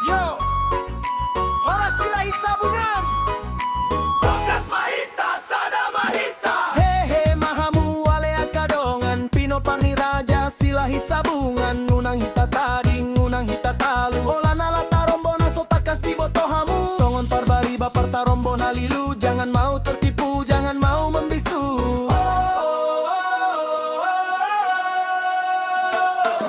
Yo, Horas Silahi Sabungan. Fokas Mahita, Sada Mahita. Hehe mahamu alea kadongan Pino Pangiraja Silahi Sabungan. Ngunang hita taring, ngunang hita talu. Olana lata rombona sotakas di botohamu. Songon parbariba parta rombona lilu. Jangan mau tertipu, jangan mau membisu.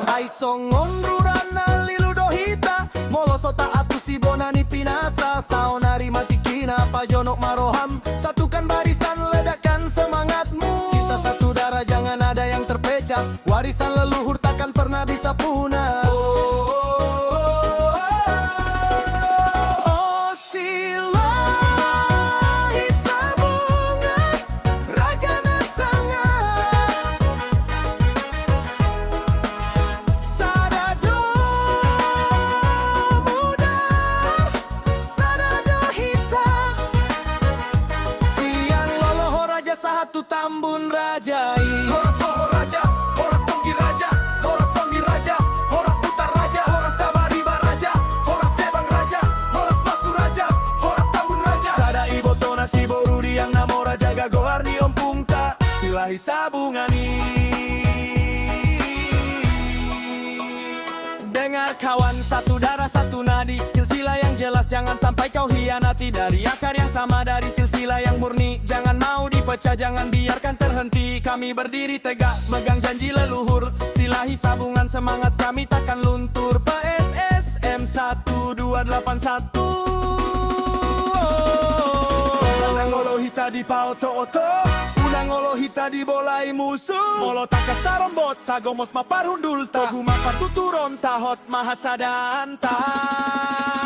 Ai songon rurana lilu dohita. Molo sota atu si bonani pinasa. Saonari matikina pajonok maroham. Satukan barisan, ledakan semangatmu. Kita satu darah, jangan ada yang terpecah. Warisan leluhur takkan pernah bisa punah. Oh Silahi Sabungan, Rajana sangat. Sadado mudar, sadado hita. Siang loloho raja sahatu tambun rajai. Horas Loho Raja, Horas Tonggi Raja, Horas Songgi Raja, Horas Putar Raja, Horas Dabariba Raja, Horas Tebang Raja, Horas Batu Raja, Horas Tambun Raja. Sada iboto nasi borudi yang namo raja gagoar ni ompungta. Silahi Sabungani. Dengar kawan, satu darah satu nadi. Silsilah yang jelas jangan sampai kau hianati. Dari akar yang sama, dari silsilah yang murni. Jangan mau dipecah, jangan biarkan terhenti. Kami berdiri tegak, megang janji leluhur. Silahi Sabungan, semangat kami takkan luntur. PSSM 1281. Unang olo hita di pauto-oto, unang olo hita di bolai musuh. Molo takas tarombot, tagomos maparhundul. Togu mapatuturon, tahot mahasadanta.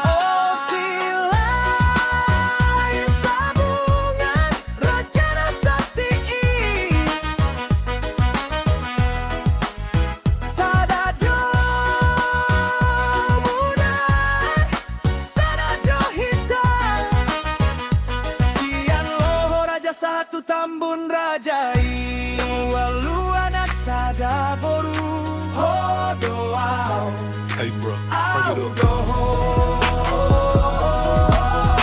Oh Silahi Sabungan, Rajana Sakti. Sadado mudar, sadado hita. Sian loho raja satu tambun rajai. Walu anak sada boru. Ho doa Hey bro, au turn it up. doho.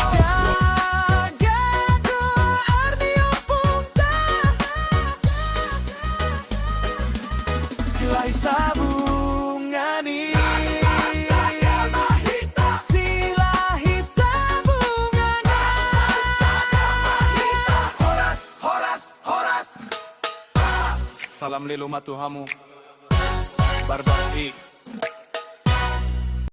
Jaga doa di ompungta. Silahi Sabungani. Sada Mahita, Silahi Sabungani. Horas, Horas, Horas. Salam lilu matuhamu Barbari